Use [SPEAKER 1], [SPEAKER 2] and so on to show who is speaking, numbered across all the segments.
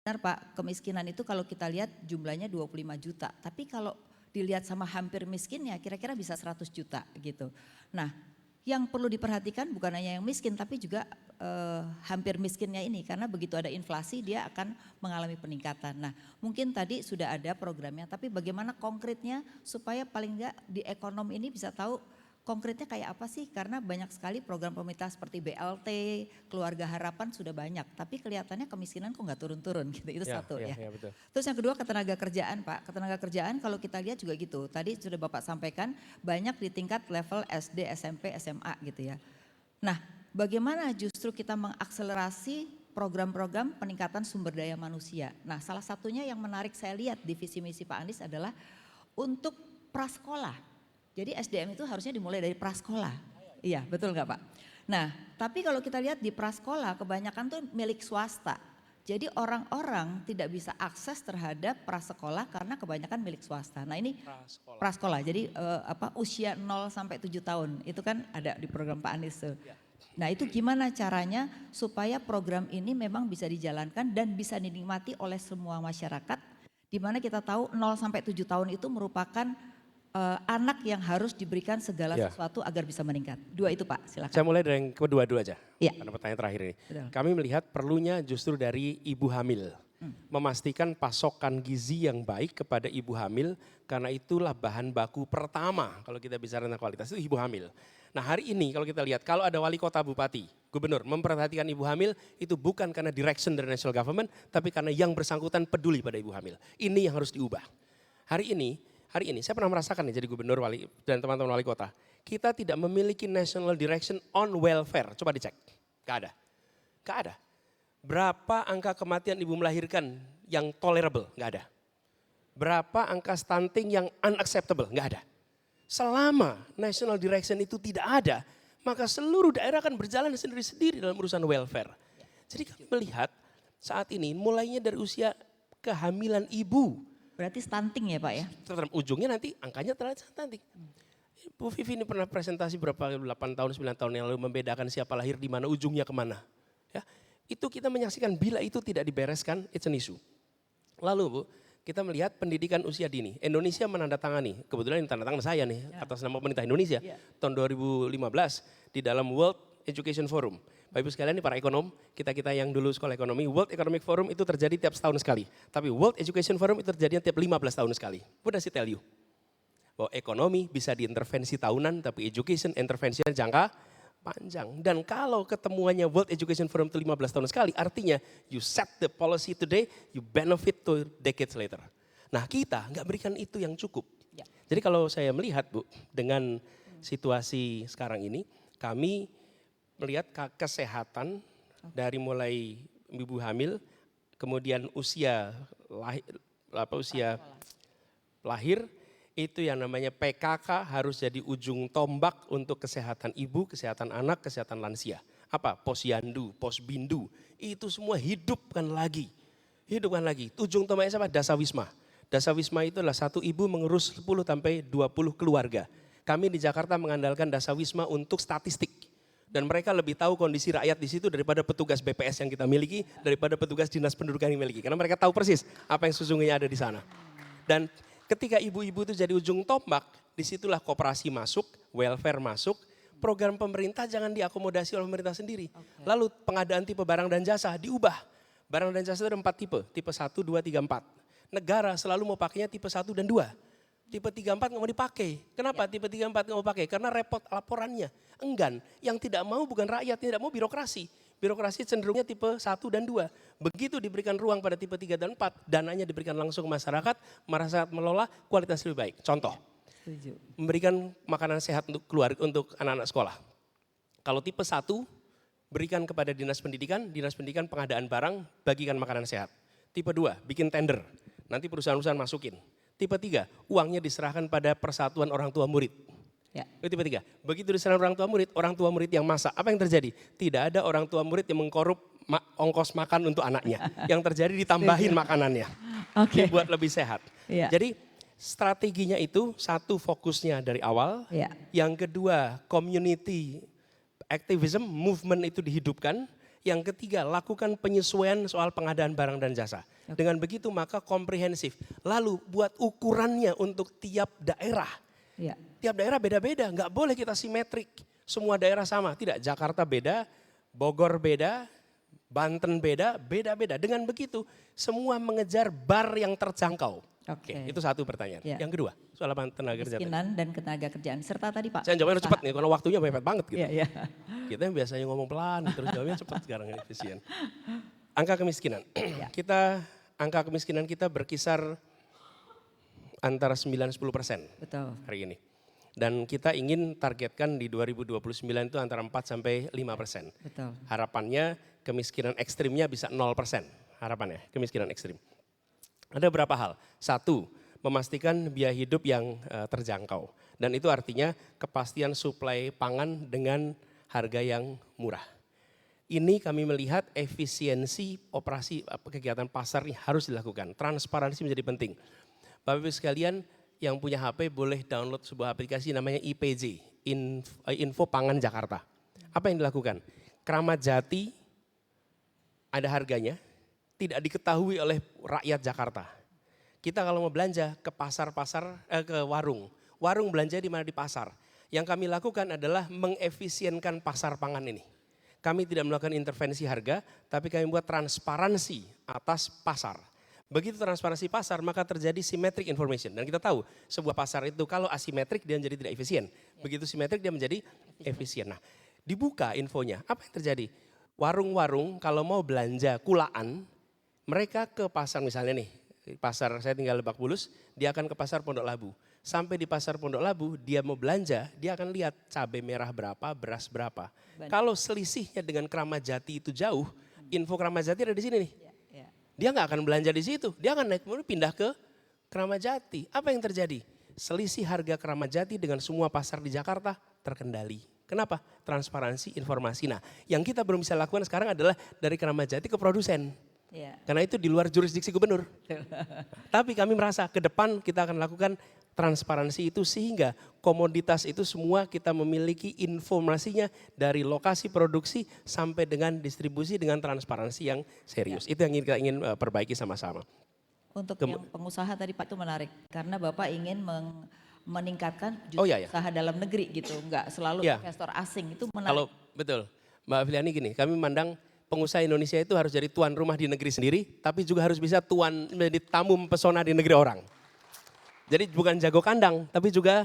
[SPEAKER 1] Benar Pak, kemiskinan itu kalau kita lihat jumlahnya 25 juta. Tapi kalau dilihat sama hampir miskin ya kira-kira bisa 100 juta gitu. Nah yang perlu diperhatikan bukan hanya yang miskin tapi juga hampir miskinnya ini. Karena begitu ada inflasi dia akan mengalami peningkatan. Nah mungkin tadi sudah ada programnya tapi bagaimana konkretnya supaya paling enggak di ekonomi ini bisa tahu konkretnya kayak apa sih? Karena banyak sekali program pemerintah seperti BLT, Keluarga Harapan sudah banyak, tapi kelihatannya kemiskinan kok nggak turun-turun gitu. Itu satu ya.
[SPEAKER 2] Betul.
[SPEAKER 1] Terus yang kedua ketenaga kerjaan Pak. Ketenaga kerjaan kalau kita lihat juga gitu. Tadi sudah Bapak sampaikan banyak di tingkat level SD, SMP, SMA gitu ya. Nah, bagaimana justru kita mengakselerasi program-program peningkatan sumber daya manusia. Nah, salah satunya yang menarik saya lihat di visi misi Pak Anies adalah untuk prasekolah. Jadi SDM itu harusnya dimulai dari prasekolah. Iya, betul nggak Pak? Nah, tapi kalau kita lihat di prasekolah kebanyakan tuh milik swasta. Jadi orang-orang tidak bisa akses terhadap prasekolah karena kebanyakan milik swasta. Nah ini prasekolah, jadi usia 0 sampai 7 tahun itu kan ada di program Pak Anies tuh. Nah itu gimana caranya supaya program ini memang bisa dijalankan dan bisa dinikmati oleh semua masyarakat. Di mana kita tahu 0 sampai 7 tahun itu merupakan anak yang harus diberikan segala sesuatu agar bisa meningkat. Dua itu Pak, silakan.
[SPEAKER 2] Saya mulai dari yang kedua dulu aja,
[SPEAKER 1] ya.
[SPEAKER 2] karena pertanyaan terakhir ini.
[SPEAKER 1] Betul.
[SPEAKER 2] Kami melihat perlunya justru dari ibu hamil. Memastikan pasokan gizi yang baik kepada ibu hamil, karena itulah bahan baku pertama kalau kita bicara tentang kualitas itu ibu hamil. Nah hari ini kalau kita lihat, kalau ada wali kota, bupati, gubernur memperhatikan ibu hamil, itu bukan karena direction dari national government, tapi karena yang bersangkutan peduli pada ibu hamil. Ini yang harus diubah. Hari ini saya pernah merasakan nih jadi gubernur wali dan teman-teman wali kota. Kita tidak memiliki national direction on welfare. Coba dicek, gak ada. Berapa angka kematian ibu melahirkan yang tolerable? Gak ada. Berapa angka stunting yang unacceptable? Gak ada. Selama national direction itu tidak ada, maka seluruh daerah akan berjalan sendiri-sendiri dalam urusan welfare. Jadi kami melihat saat ini mulainya dari usia kehamilan ibu.
[SPEAKER 1] Berarti stunting ya Pak ya?
[SPEAKER 2] Ujungnya nanti angkanya terlalu stunting. Bu Vivi ini pernah presentasi berapa 8 tahun, 9 tahun yang lalu membedakan siapa lahir di mana, ujungnya kemana. Ya, itu kita menyaksikan bila itu tidak dibereskan, it's an issue. Lalu Bu, kita melihat pendidikan usia dini. Indonesia menandatangani, kebetulan ini tanda tangan saya nih, atas nama pemerintah Indonesia, tahun 2015 di dalam World Education Forum. Bapak Ibu sekalian ini para ekonom, kita yang dulu sekolah ekonomi, World Economic Forum itu terjadi tiap setahun sekali. Tapi World Education Forum itu terjadi tiap 15 tahun sekali. What does it tell you? Bahwa ekonomi bisa diintervensi tahunan, tapi education intervensinya jangka panjang. Dan kalau ketemuannya World Education Forum itu 15 tahun sekali, artinya you set the policy today, you benefit to decades later. Nah kita nggak berikan itu yang cukup. Jadi kalau saya melihat Bu, dengan situasi sekarang ini, kami melihat kesehatan dari mulai ibu hamil, kemudian usia lahir, itu yang namanya PKK harus jadi ujung tombak untuk kesehatan ibu, kesehatan anak, kesehatan lansia. Apa? Posyandu, posbindu, itu semua hidupkan lagi. Ujung tombaknya siapa? Dasawisma. Dasawisma itu adalah satu ibu mengurus 10 sampai 20 keluarga. Kami di Jakarta mengandalkan Dasawisma untuk statistik. Dan mereka lebih tahu kondisi rakyat di situ daripada petugas BPS yang kita miliki, daripada petugas dinas pendudukan yang miliki. Karena mereka tahu persis apa yang sesungguhnya ada di sana. Dan ketika ibu-ibu itu jadi ujung tombak, disitulah koperasi masuk, welfare masuk, program pemerintah jangan diakomodasi oleh pemerintah sendiri. Lalu pengadaan tipe barang dan jasa diubah. Barang dan jasa itu ada 4 tipe 1, 2, 3, 4. Negara selalu mau pakainya tipe 1 dan 2. Tipe 34 nggak mau dipakai. Kenapa tipe 34 nggak mau pakai? Karena repot laporannya, enggan. Yang tidak mau bukan rakyat, tidak mau birokrasi. Birokrasi cenderungnya tipe 1 dan 2. Begitu diberikan ruang pada tipe 3 dan 4, dananya diberikan langsung ke masyarakat melola kualitas lebih baik. Contoh, memberikan makanan sehat untuk keluarga, untuk anak-anak sekolah. Kalau tipe 1, berikan kepada dinas pendidikan pengadaan barang, bagikan makanan sehat. Tipe 2, bikin tender, nanti perusahaan-perusahaan masukin. Tipe 3, uangnya diserahkan pada persatuan orang tua murid. Itu tipe 3. Begitu diserahkan orang tua murid yang masak, apa yang terjadi? Tidak ada orang tua murid yang mengkorup ongkos makan untuk anaknya. Yang terjadi ditambahin makanannya, dibuat lebih sehat. Jadi strateginya itu, satu fokusnya dari awal, yang kedua community activism, movement itu dihidupkan. Yang ketiga, lakukan penyesuaian soal pengadaan barang dan jasa. Dengan begitu maka komprehensif. Lalu buat ukurannya untuk tiap daerah.
[SPEAKER 1] Ya.
[SPEAKER 2] Tiap daerah beda-beda, nggak boleh kita simetrik. Semua daerah sama, tidak. Jakarta beda, Bogor beda, Banten beda, beda-beda. Dengan begitu semua mengejar bar yang terjangkau. Oke, itu satu pertanyaan.
[SPEAKER 1] Ya.
[SPEAKER 2] Yang kedua, soal tenaga kerja.
[SPEAKER 1] Kemiskinan dan tenaga kerjaan. Serta tadi Pak.
[SPEAKER 2] Saya jawabnya cepat nih, karena waktunya mepet banget gitu.
[SPEAKER 1] Iya, iya.
[SPEAKER 2] Kita yang biasanya ngomong pelan, terus jawabnya cepat sekarang efisien. Angka kemiskinan.
[SPEAKER 1] Ya.
[SPEAKER 2] Angka kemiskinan kita berkisar antara 9-10%
[SPEAKER 1] Betul.
[SPEAKER 2] hari ini. Dan kita ingin targetkan di 2029 itu antara 4-5%.
[SPEAKER 1] Betul.
[SPEAKER 2] Harapannya kemiskinan ekstrimnya bisa 0%. Harapannya kemiskinan ekstrim. Ada beberapa hal. Satu, memastikan biaya hidup yang terjangkau. Dan itu artinya kepastian suplai pangan dengan harga yang murah. Ini kami melihat efisiensi operasi kegiatan pasar ini harus dilakukan. Transparansi menjadi penting. Bapak Ibu sekalian yang punya HP boleh download sebuah aplikasi namanya IPJ, Info Pangan Jakarta. Apa yang dilakukan? Kramat Jati ada harganya, tidak diketahui oleh rakyat Jakarta. Kita kalau mau belanja ke ke warung belanja di mana di pasar. Yang kami lakukan adalah mengefisienkan pasar pangan ini. Kami tidak melakukan intervensi harga, tapi kami buat transparansi atas pasar. Begitu transparansi pasar, maka terjadi symmetric information. Dan kita tahu sebuah pasar itu kalau asimetrik dia menjadi tidak efisien. Begitu simetrik dia menjadi efisien. Nah, dibuka infonya, apa yang terjadi? Warung-warung kalau mau belanja kulaan, mereka ke pasar misalnya nih, pasar saya tinggal Lebak Bulus, dia akan ke pasar Pondok Labu. Sampai di pasar Pondok Labu, dia mau belanja, dia akan lihat cabai merah berapa, beras berapa. Kalau selisihnya dengan Kramat Jati itu jauh, info Kramat Jati ada di sini nih. Dia nggak akan belanja di situ, dia akan naik mobil pindah ke Kramat Jati. Apa yang terjadi? Selisih harga Kramat Jati dengan semua pasar di Jakarta terkendali. Kenapa? Transparansi informasi. Nah, yang kita belum bisa lakukan sekarang adalah dari Kramat Jati ke produsen. Ya. Karena itu di luar jurisdiksi gubernur. Tapi kami merasa ke depan kita akan lakukan transparansi itu sehingga komoditas itu semua kita memiliki informasinya dari lokasi produksi sampai dengan distribusi dengan transparansi yang serius. Ya. Itu yang kita ingin perbaiki sama-sama.
[SPEAKER 1] Untuk yang pengusaha tadi Pak itu menarik karena Bapak ingin meningkatkan usaha dalam negeri gitu, enggak selalu investor asing, itu menarik. Kalau
[SPEAKER 2] betul, Mbak Filiani gini, kami memandang pengusaha Indonesia itu harus jadi tuan rumah di negeri sendiri, tapi juga harus bisa menjadi tamu mempesona di negeri orang. Jadi bukan jago kandang, tapi juga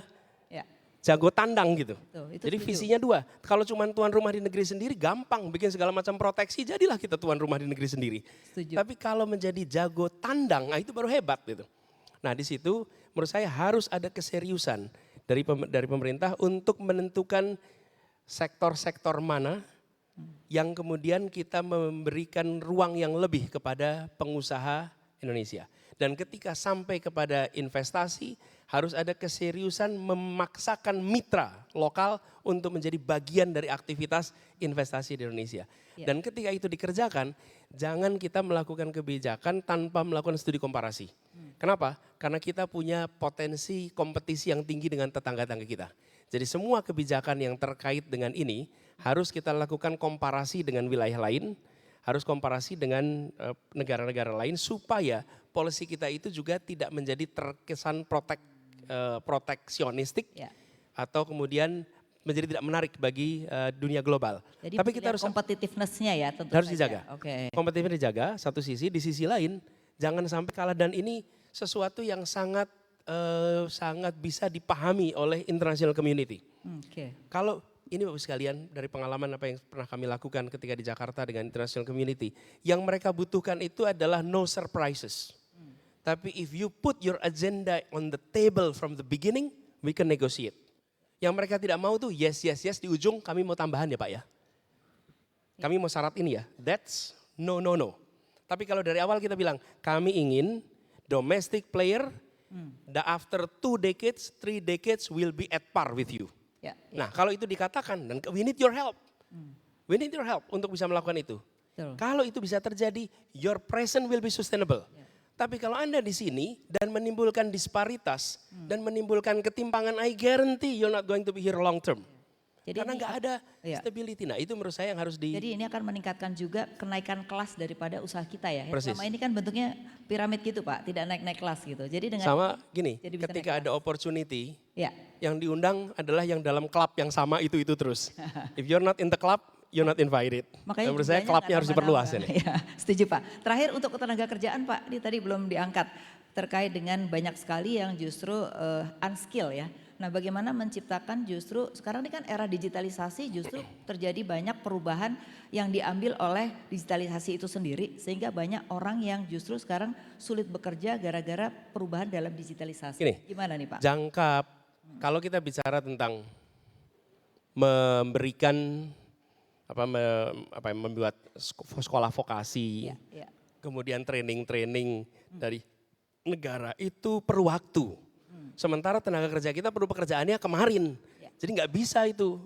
[SPEAKER 2] jago tandang gitu. Jadi visinya dua. Kalau cuma tuan rumah di negeri sendiri gampang bikin segala macam proteksi, jadilah kita tuan rumah di negeri sendiri. Setuju. Tapi kalau menjadi jago tandang, nah itu baru hebat gitu. Nah di situ menurut saya harus ada keseriusan dari pemerintah untuk menentukan sektor-sektor mana yang kemudian kita memberikan ruang yang lebih kepada pengusaha Indonesia. Dan ketika sampai kepada investasi harus ada keseriusan memaksakan mitra lokal untuk menjadi bagian dari aktivitas investasi di Indonesia. Ya. Dan ketika itu dikerjakan, jangan kita melakukan kebijakan tanpa melakukan studi komparasi. Kenapa? Karena kita punya potensi kompetisi yang tinggi dengan tetangga-tetangga kita. Jadi semua kebijakan yang terkait dengan ini harus kita lakukan komparasi dengan wilayah lain, harus komparasi dengan negara-negara lain supaya polisi kita itu juga tidak menjadi terkesan proteksionistik atau kemudian menjadi tidak menarik bagi dunia global.
[SPEAKER 1] Jadi tapi kita harus
[SPEAKER 2] competitiveness-nya
[SPEAKER 1] ya tentu
[SPEAKER 2] harus
[SPEAKER 1] saja.
[SPEAKER 2] Dijaga. Kompetitifnya dijaga satu sisi, di sisi lain jangan sampai kalah, dan ini sesuatu yang sangat bisa dipahami oleh international community. Kalau ini Bapak sekalian dari pengalaman apa yang pernah kami lakukan ketika di Jakarta dengan international community, yang mereka butuhkan itu adalah no surprises. Tapi if you put your agenda on the table from the beginning, we can negotiate. Yang mereka tidak mau tuh yes, di ujung kami mau tambahan ya Pak ya. Kami mau syarat ini ya, that's no. Tapi kalau dari awal kita bilang kami ingin domestic player, after 2 decades, 3 decades will be at par with you. Nah kalau itu dikatakan dan we need your help. We need your help untuk bisa melakukan itu. Kalau itu bisa terjadi, your presence will be sustainable. Tapi kalau Anda di sini dan menimbulkan disparitas dan menimbulkan ketimpangan, I guarantee you're not going to be here long term.
[SPEAKER 1] Jadi
[SPEAKER 2] Karena
[SPEAKER 1] ini
[SPEAKER 2] nggak ada
[SPEAKER 1] iya.
[SPEAKER 2] stability. Nah itu menurut saya yang harus
[SPEAKER 1] Jadi ini akan meningkatkan juga kenaikan kelas daripada usaha kita ya.
[SPEAKER 2] Persis.
[SPEAKER 1] Selama ini kan bentuknya piramid gitu Pak, tidak naik-naik kelas gitu. Jadi dengan
[SPEAKER 2] Sama gini,
[SPEAKER 1] jadi bisa
[SPEAKER 2] ketika
[SPEAKER 1] naik
[SPEAKER 2] ada
[SPEAKER 1] kelas.
[SPEAKER 2] opportunity,
[SPEAKER 1] Ya,
[SPEAKER 2] yang diundang adalah yang dalam klub yang sama itu terus. If you're not in the club, you're not invited.
[SPEAKER 1] makanya
[SPEAKER 2] Menurut saya
[SPEAKER 1] jumlahnya
[SPEAKER 2] klubnya
[SPEAKER 1] nggak
[SPEAKER 2] harus diperluas
[SPEAKER 1] nambah-nambah.
[SPEAKER 2] ini.
[SPEAKER 1] Ya, setuju Pak. Terakhir untuk ketenaga kerjaan Pak, ini tadi belum diangkat terkait dengan banyak sekali yang justru unskill ya. Nah bagaimana menciptakan justru sekarang ini kan era digitalisasi justru terjadi banyak perubahan yang diambil oleh digitalisasi itu sendiri sehingga banyak orang yang justru sekarang sulit bekerja gara-gara perubahan dalam digitalisasi.
[SPEAKER 2] Gini,
[SPEAKER 1] Gimana nih Pak?
[SPEAKER 2] jangka, kalau kita bicara tentang memberikan membuat sekolah vokasi,
[SPEAKER 1] Ya, ya.
[SPEAKER 2] kemudian training-training dari negara itu perlu waktu. Sementara tenaga kerja kita perlu pekerjaannya kemarin.
[SPEAKER 1] Ya.
[SPEAKER 2] Jadi nggak bisa itu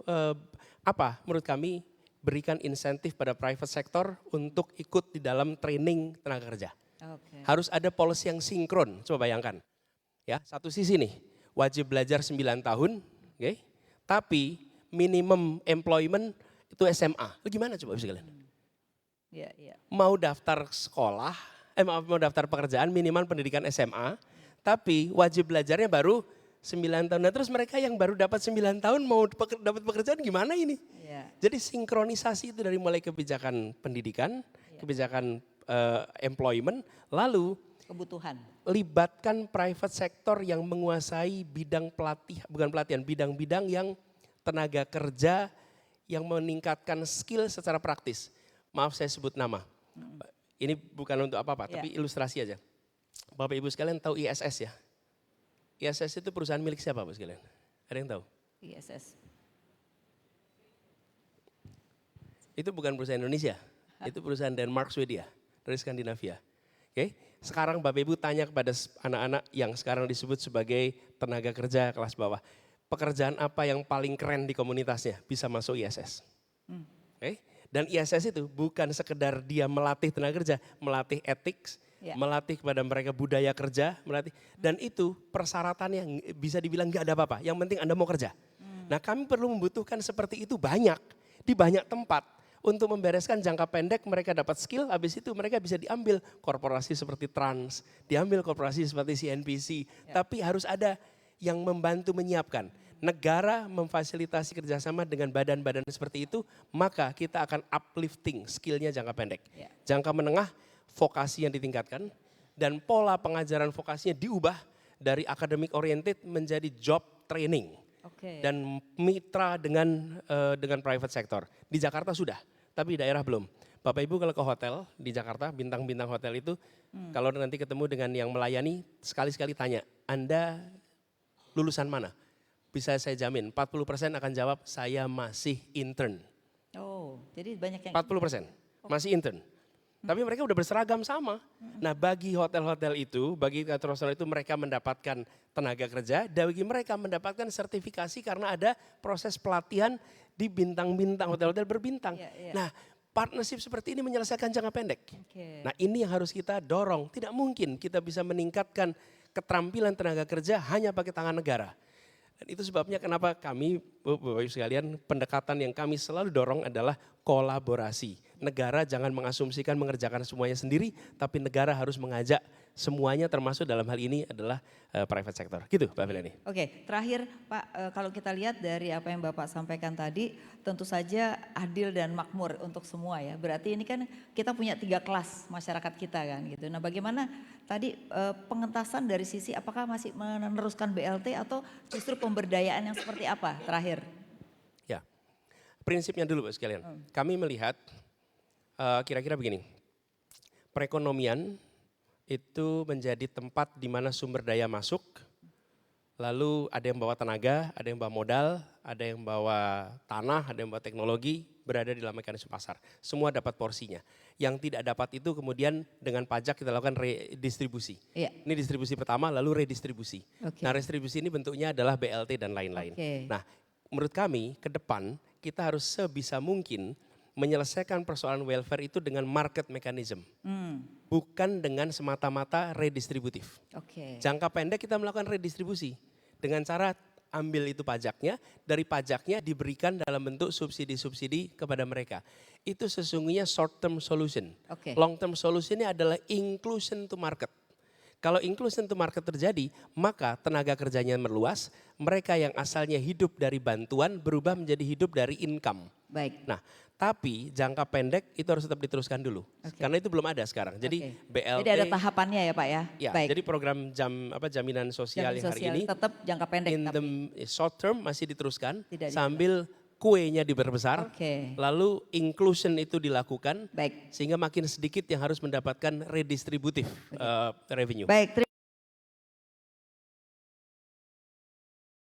[SPEAKER 2] menurut kami berikan insentif pada private sector untuk ikut di dalam training tenaga kerja.
[SPEAKER 1] Oke.
[SPEAKER 2] Harus ada policy yang sinkron, coba bayangkan. Ya, satu sisi nih, wajib belajar 9 tahun, oke? Tapi minimum employment itu SMA. Itu gimana coba bisa kalian?
[SPEAKER 1] Ya, ya.
[SPEAKER 2] Mau daftar sekolah, mau daftar pekerjaan minimal pendidikan SMA, tapi wajib belajarnya baru 9 tahun. Nah terus mereka yang baru dapat 9 tahun mau dapat pekerjaan gimana ini?
[SPEAKER 1] Ya.
[SPEAKER 2] Jadi sinkronisasi itu dari mulai kebijakan pendidikan, kebijakan employment, lalu
[SPEAKER 1] Kebutuhan.
[SPEAKER 2] libatkan private sector yang menguasai bidang bidang-bidang yang tenaga kerja yang meningkatkan skill secara praktis. Maaf saya sebut nama. Ini bukan untuk apa-apa, tapi ilustrasi aja. Bapak Ibu sekalian tahu ISS ya? ISS itu perusahaan milik siapa Bapak sekalian? Ada yang tahu?
[SPEAKER 1] ISS.
[SPEAKER 2] Itu bukan perusahaan Indonesia, itu perusahaan Denmark, Swedia, dari Skandinavia. Oke, sekarang Bapak Ibu tanya kepada anak-anak yang sekarang disebut sebagai tenaga kerja kelas bawah. Pekerjaan apa yang paling keren di komunitasnya bisa masuk ISS? Oke, dan ISS itu bukan sekedar dia melatih tenaga kerja, melatih etik, melatih kepada mereka budaya kerja, melatih. Dan itu persyaratannya bisa dibilang nggak ada apa-apa, yang penting Anda mau kerja. Nah kami perlu membutuhkan seperti itu banyak, di banyak tempat. Untuk membereskan jangka pendek mereka dapat skill, habis itu mereka bisa diambil korporasi seperti Trans, diambil korporasi seperti CNBC. Tapi harus ada yang membantu menyiapkan. Negara memfasilitasi kerjasama dengan badan-badan seperti itu, maka kita akan uplifting skillnya jangka pendek. Jangka menengah, vokasi yang ditingkatkan, dan pola pengajaran vokasinya diubah dari academic oriented menjadi job training. Dan mitra dengan private sector. Di Jakarta sudah, tapi di daerah belum. Bapak Ibu kalau ke hotel di Jakarta, bintang-bintang hotel itu, kalau nanti ketemu dengan yang melayani, sekali-sekali tanya, Anda lulusan mana? Bisa saya jamin 40% akan jawab saya masih intern.
[SPEAKER 1] Oh, jadi banyak yang
[SPEAKER 2] 40% masih intern. Tapi mereka udah berseragam sama. Nah bagi hotel-hotel itu, bagi restoran itu mereka mendapatkan tenaga kerja, dan bagi mereka mendapatkan sertifikasi karena ada proses pelatihan di bintang-bintang, hotel-hotel berbintang. Nah partnership seperti ini menyelesaikan jangka pendek. Nah ini yang harus kita dorong. Tidak mungkin kita bisa meningkatkan keterampilan tenaga kerja hanya pakai tangan negara. Dan itu sebabnya kenapa kami, Bapak Ibu sekalian, pendekatan yang kami selalu dorong adalah kolaborasi. Negara jangan mengasumsikan mengerjakan semuanya sendiri, tapi negara harus mengajak semuanya termasuk dalam hal ini adalah private sector. Gitu Pak Fileni.
[SPEAKER 1] Oke, terakhir Pak, kalau kita lihat dari apa yang Bapak sampaikan tadi, tentu saja adil dan makmur untuk semua ya. Berarti ini kan kita punya 3 kelas masyarakat kita kan gitu. Nah bagaimana tadi pengentasan dari sisi apakah masih meneruskan BLT atau justru pemberdayaan yang seperti apa terakhir?
[SPEAKER 2] Ya, prinsipnya dulu Pak sekalian. Kami melihat kira-kira begini, perekonomian itu menjadi tempat di mana sumber daya masuk, lalu ada yang bawa tenaga, ada yang bawa modal, ada yang bawa tanah, ada yang bawa teknologi, berada di dalam mekanisme pasar. Semua dapat porsinya. Yang tidak dapat itu kemudian dengan pajak kita lakukan redistribusi. Ini distribusi pertama lalu redistribusi. Nah redistribusi ini bentuknya adalah BLT dan lain-lain. Nah menurut kami ke depan kita harus sebisa mungkin menyelesaikan persoalan welfare itu dengan market mechanism. Bukan dengan semata-mata redistributif. Jangka pendek kita melakukan redistribusi. Dengan cara ambil itu pajaknya, dari pajaknya diberikan dalam bentuk subsidi-subsidi kepada mereka. Itu sesungguhnya short term solution.
[SPEAKER 1] Oke.
[SPEAKER 2] Long term solutionnya adalah inclusion to market. Kalau inclusion to market terjadi, maka tenaga kerjanya meluas, mereka yang asalnya hidup dari bantuan berubah menjadi hidup dari income.
[SPEAKER 1] Baik.
[SPEAKER 2] Nah, tapi jangka pendek itu harus tetap diteruskan dulu.
[SPEAKER 1] Oke.
[SPEAKER 2] Karena itu belum ada sekarang. Jadi
[SPEAKER 1] Oke.
[SPEAKER 2] BLT.
[SPEAKER 1] Jadi ada tahapannya ya Pak ya?
[SPEAKER 2] Ya,
[SPEAKER 1] Baik.
[SPEAKER 2] jadi program jaminan sosial
[SPEAKER 1] Jaminan
[SPEAKER 2] yang hari
[SPEAKER 1] sosial
[SPEAKER 2] ini
[SPEAKER 1] tetap jangka pendek
[SPEAKER 2] in
[SPEAKER 1] tapi.
[SPEAKER 2] the short term masih diteruskan
[SPEAKER 1] Tidak
[SPEAKER 2] sambil kuenya diperbesar.
[SPEAKER 1] Oke.
[SPEAKER 2] Lalu inclusion itu dilakukan
[SPEAKER 1] Baik.
[SPEAKER 2] sehingga makin sedikit yang harus mendapatkan redistributif revenue.
[SPEAKER 1] Baik.